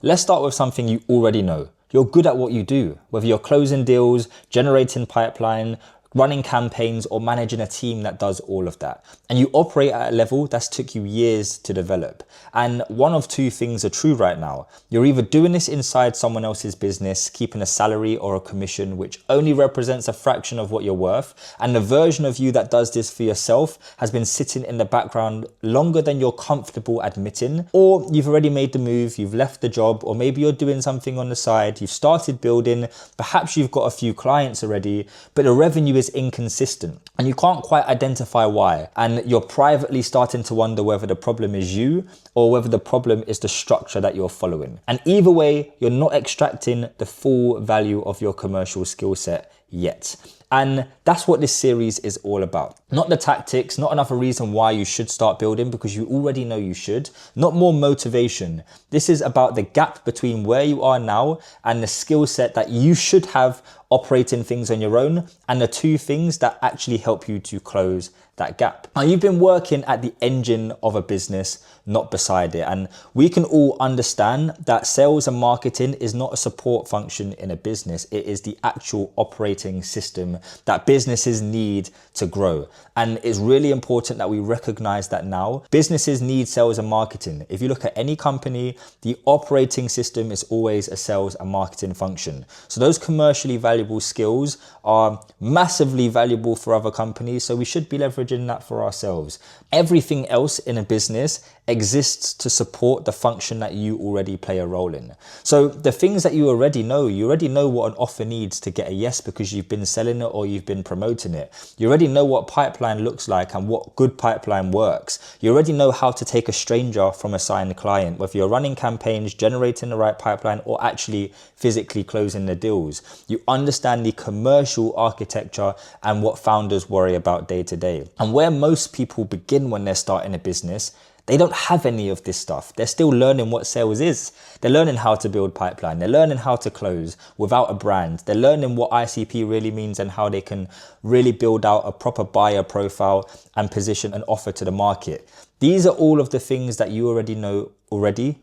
Let's start with something you already know. You're good at what you do, whether you're closing deals, generating pipeline, running campaigns, or managing a team that does all of that. And you operate at a level that's took you years to develop. And one of two things are true right now. You're either doing this inside someone else's business, keeping a salary or a commission, which only represents a fraction of what you're worth. And the version of you that does this for yourself has been sitting in the background longer than you're comfortable admitting. Or you've already made the move, you've left the job, or maybe you're doing something on the side, you've started building, perhaps you've got a few clients already, but the revenue is inconsistent and you can't quite identify why. And you're privately starting to wonder whether the problem is you or whether the problem is the structure that you're following. And either way, you're not extracting the full value of your commercial skill set yet. And that's what this series is all about. Not the tactics, not another reason why you should start building because you already know you should, not more motivation. This is about the gap between where you are now and the skill set that you should have operating things on your own and the two things that actually help you to close that gap. Now, you've been working at the engine of a business, not beside it. And we can all understand that sales and marketing is not a support function in a business. It is the actual operating system that businesses need to grow. And it's really important that we recognize that now. Businesses need sales and marketing. If you look at any company, the operating system is always a sales and marketing function. So those commercially valuable skills are massively valuable for other companies. So we should be leveraging that for ourselves. Everything else in a business exists to support the function that you already play a role in. So the things that you already know what an offer needs to get a yes because you've been selling it or you've been promoting it. You already know what pipeline looks like and what good pipeline works. You already know how to take a stranger from a signed client, whether you're running campaigns, generating the right pipeline, or actually physically closing the deals. You understand the commercial architecture and what founders worry about day to day. And where most people begin when they're starting a business, they don't have any of this stuff. They're still learning what sales is. They're learning how to build pipeline. They're learning how to close without a brand. They're learning what ICP really means and how they can really build out a proper buyer profile and position an offer to the market. These are all of the things that you already know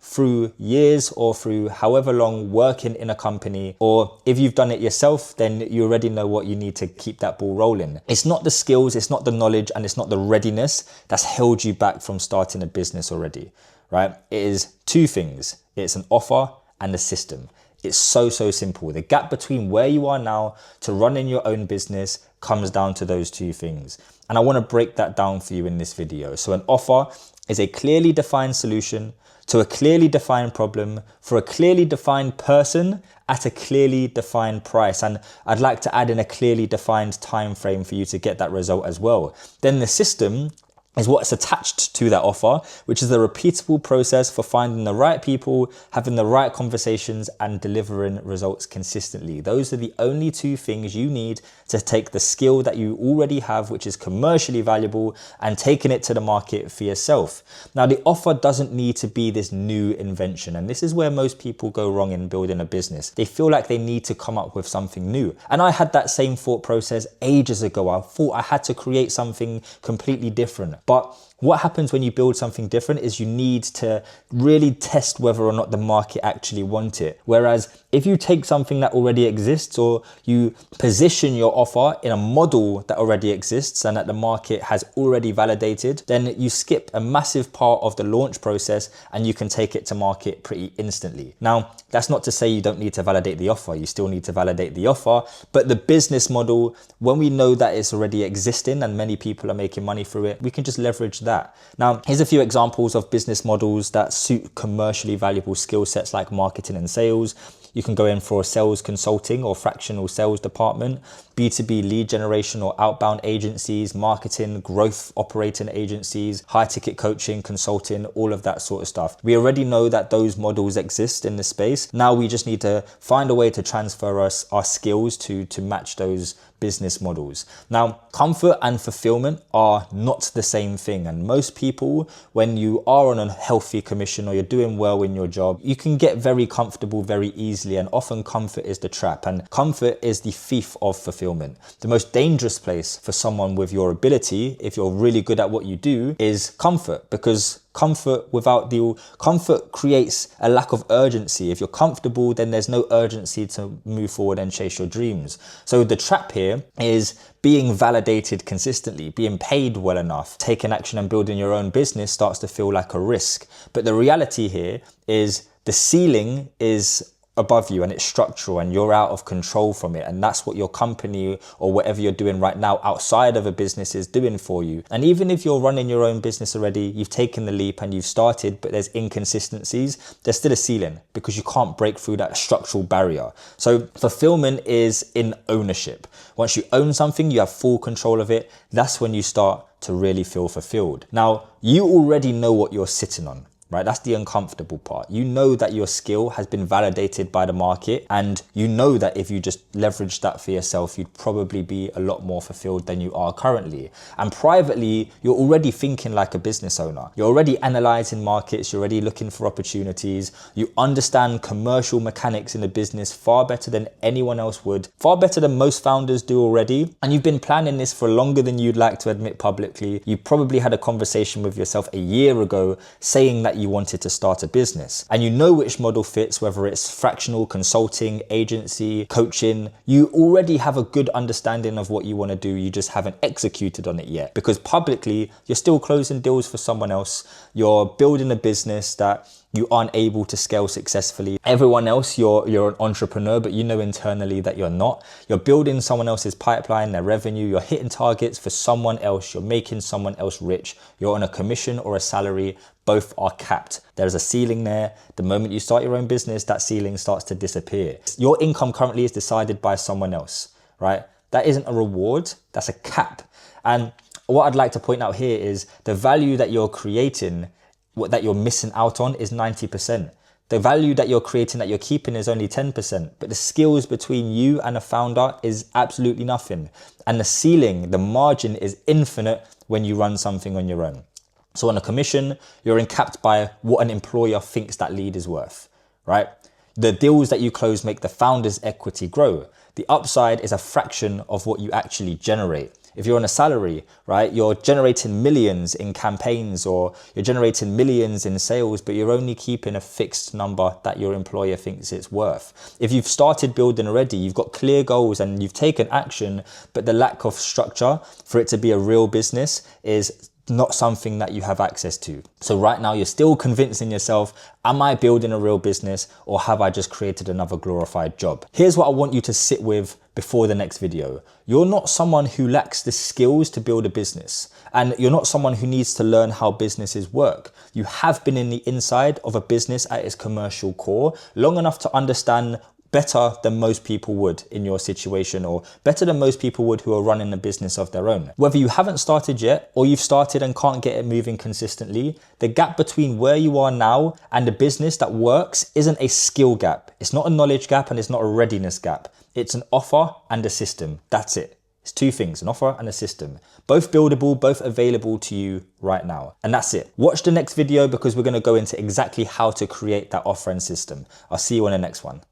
through years or through however long working in a company, or if you've done it yourself, then you already know what you need to keep that ball rolling. It's not the skills, it's not the knowledge, and it's not the readiness that's held you back from starting a business already, right? It is two things. It's an offer and a system. It's so simple. The gap between where you are now to running your own business comes down to those two things. And I want to break that down for you in this video. So an offer is a clearly defined solution to a clearly defined problem for a clearly defined person at a clearly defined price. And I'd like to add in a clearly defined time frame for you to get that result as well. Then the system is what's attached to that offer, which is a repeatable process for finding the right people, having the right conversations, and delivering results consistently. Those are the only two things you need to take the skill that you already have, which is commercially valuable, and taking it to the market for yourself. Now, the offer doesn't need to be this new invention, and this is where most people go wrong in building a business. They feel like they need to come up with something new. And I had that same thought process ages ago. I thought I had to create something completely different. But what happens when you build something different is you need to really test whether or not the market actually want it. Whereas if you take something that already exists, or you position your offer in a model that already exists and that the market has already validated, then you skip a massive part of the launch process and you can take it to market pretty instantly. Now, that's not to say you don't need to validate the offer. You still need to validate the offer, but the business model, when we know that it's already existing and many people are making money through it, we can just leverage that. Now, here's a few examples of business models that suit commercially valuable skill sets like marketing and sales. You can go in for a sales consulting or fractional sales department, B2B lead generation or outbound agencies, marketing, growth operating agencies, high ticket coaching, consulting, all of that sort of stuff. We already know that those models exist in the space. Now we just need to find a way to transfer our skills to match those business models. Now, comfort and fulfillment are not the same thing. And most people, when you are on a healthy commission or you're doing well in your job, you can get very comfortable very easily easily, and often comfort is the trap, and comfort is the thief of fulfillment. The most dangerous place for someone with your ability, if you're really good at what you do, is comfort, because comfort creates a lack of urgency. If you're comfortable, then there's no urgency to move forward and chase your dreams. So the trap here is being validated consistently, being paid well enough. Taking action and building your own business starts to feel like a risk. But the reality here is the ceiling is above you and it's structural and you're out of control from it, and that's what your company or whatever you're doing right now outside of a business is doing for you. And even if you're running your own business already, you've taken the leap and you've started, but there's inconsistencies, there's still a ceiling because you can't break through that structural barrier. So fulfillment is in ownership. Once you own something, you have full control of it. That's when you start to really feel fulfilled. Now, you already know what you're sitting on, right? That's the uncomfortable part. You know that your skill has been validated by the market, and you know that if you just leverage that for yourself, you'd probably be a lot more fulfilled than you are currently. And privately, you're already thinking like a business owner. You're already analyzing markets. You're already looking for opportunities. You understand commercial mechanics in the business far better than anyone else would, far better than most founders do already. And you've been planning this for longer than you'd like to admit publicly. You probably had a conversation with yourself a year ago saying that you wanted to start a business, and you know which model fits, whether it's fractional, consulting, agency, coaching. You already have a good understanding of what you want to do. You just haven't executed on it yet, because publicly you're still closing deals for someone else. You're building a business that you aren't able to scale successfully. Everyone else, you're an entrepreneur, but you know internally that you're not. You're building someone else's pipeline, their revenue. You're hitting targets for someone else. You're making someone else rich. You're on a commission or a salary. Both are capped. There's a ceiling there. The moment you start your own business, that ceiling starts to disappear. Your income currently is decided by someone else, right? That isn't a reward, that's a cap. And what I'd like to point out here is the value that you're creating, what that you're missing out on, is 90%. The value that you're creating that you're keeping is only 10%, but the skills between you and a founder is absolutely nothing. And the ceiling, the margin, is infinite when you run something on your own. So on a commission, you're capped by what an employer thinks that lead is worth, right? The deals that you close make the founder's equity grow. The upside is a fraction of what you actually generate. If you're on a salary, right, you're generating millions in campaigns, or you're generating millions in sales, but you're only keeping a fixed number that your employer thinks it's worth. If you've started building already, you've got clear goals and you've taken action, but the lack of structure for it to be a real business is not something that you have access to. So right now you're still convincing yourself, am I building a real business, or have I just created another glorified job? Here's what I want you to sit with before the next video. You're not someone who lacks the skills to build a business, and you're not someone who needs to learn how businesses work. You have been in the inside of a business at its commercial core long enough to understand better than most people would in your situation, or better than most people would who are running a business of their own. Whether you haven't started yet, or you've started and can't get it moving consistently, the gap between where you are now and the business that works isn't a skill gap. It's not a knowledge gap, and it's not a readiness gap. It's an offer and a system. That's it. It's two things, an offer and a system. Both buildable, both available to you right now. And that's it. Watch the next video, because we're going to go into exactly how to create that offer and system. I'll see you on the next one.